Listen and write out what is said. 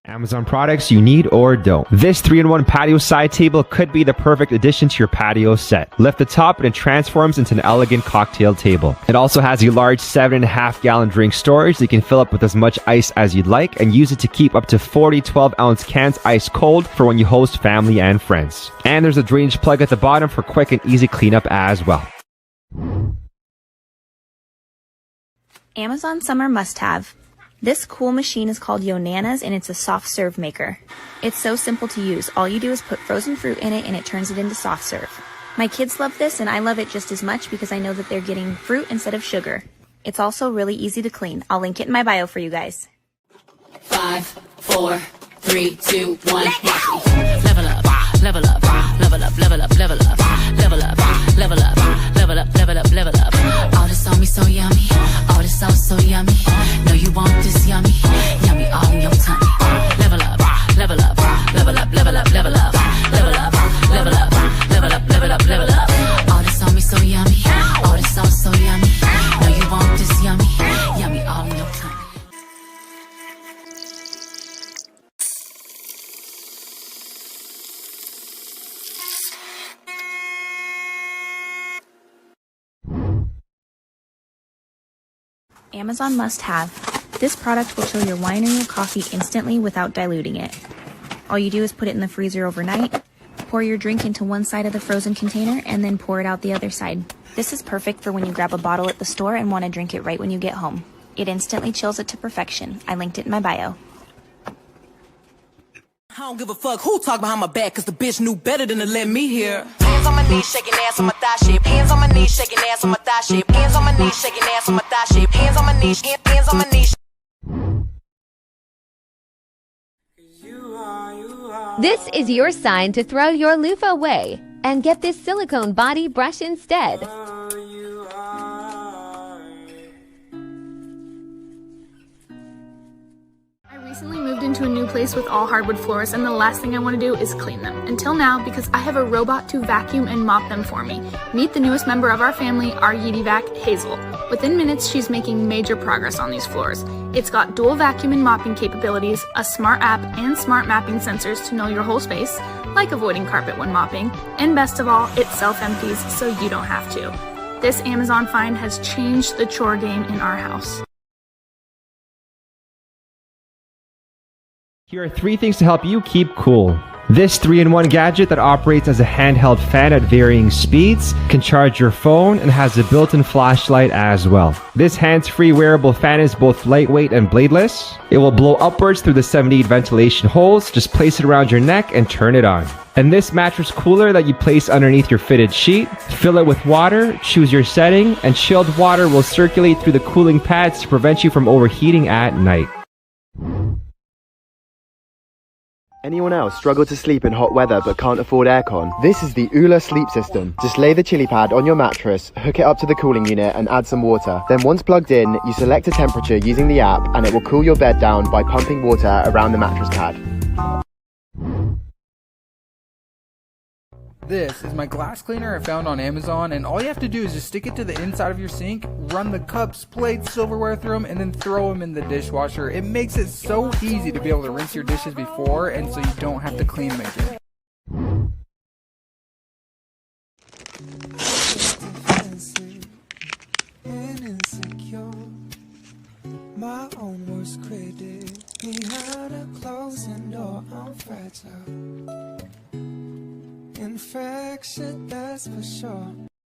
Amazon products you need or don't. This 3-in-1 patio side table could be the perfect addition to your patio set. Lift the top and it transforms into an elegant cocktail table. It also has a large 7.5-gallon drink storage that you can fill up with as much ice as you'd like and use it to keep up to 40 12-ounce cans ice cold for when you host family and friends. And there's a drainage plug at the bottom for quick and easy cleanup as well. Amazon Summer Must-Have. This cool machine is called Yonana's and it's a soft serve maker. It's so simple to use. All you do is put frozen fruit in it and it turns it into soft serve. My kids love this and I love it just as much because I know that they're getting fruit instead of sugar. It's also really easy to clean. I'll link it in my bio for you guys. 5, 4, 3, 2, 1. Level up, level up, level up, level up, level up, level up, level up, level up, level up, level up. All this on me so yummy. All this sauce so yummy. No, you want this yummy, yummy all in your tummy. Level up, level up, level up, level up, level up, level up, level up, level up, level up, level up. All this on me so yummy. All this sauce so yummy. No, you want this yummy, yummy all in your tummy. Amazon Must-Have. This product will chill your wine or your coffee instantly without diluting it. All you do is put it in the freezer overnight, pour your drink into one side of the frozen container, and then pour it out the other side. This is perfect for when you grab a bottle at the store and want to drink it right when you get home. It instantly chills it to perfection. I linked it in my bio. I don't give a fuck who talk behind my back, cause the bitch knew better than to let me hear. Hands on my knees, shaking ass on my thigh shape. Hands on my knees, shaking ass on my thigh shape. Hands on my knees, shaking ass on my thigh shape. Hands on my knees, hands on my knees. This is your sign to throw your loofah away and get this silicone body brush instead. I recently moved into a new place with all hardwood floors and the last thing I want to do is clean them. Until now, because I have a robot to vacuum and mop them for me. Meet the newest member of our family, our Yeti-Vac, Hazel. Within minutes, she's making major progress on these floors. It's got dual vacuum and mopping capabilities, a smart app, and smart mapping sensors to know your whole space, like avoiding carpet when mopping, and best of all, it self-empties so you don't have to. This Amazon find has changed the chore game in our house. Here are 3 things to help you keep cool. This 3-in-1 gadget that operates as a handheld fan at varying speeds, can charge your phone, and has a built-in flashlight as well. This hands-free wearable fan is both lightweight and bladeless. It will blow upwards through the 78 ventilation holes. Just place it around your neck and turn it on. And this mattress cooler that you place underneath your fitted sheet, fill it with water, choose your setting, and chilled water will circulate through the cooling pads to prevent you from overheating at night. Anyone else struggle to sleep in hot weather but can't afford aircon? This is the Ula sleep system. Just lay the chili pad on your mattress, hook it up to the cooling unit and add some water. Then once plugged in, you select a temperature using the app and it will cool your bed down by pumping water around the mattress pad. This is my glass cleaner I found on Amazon, and all you have to do is just stick it to the inside of your sink, run the cups, plates, silverware through them, and then throw them in the dishwasher. It makes it so easy to be able to rinse your dishes before, and so you don't have to clean them again. My own worst critic, behind a closing door, I'm fragile. Infection, that's for sure.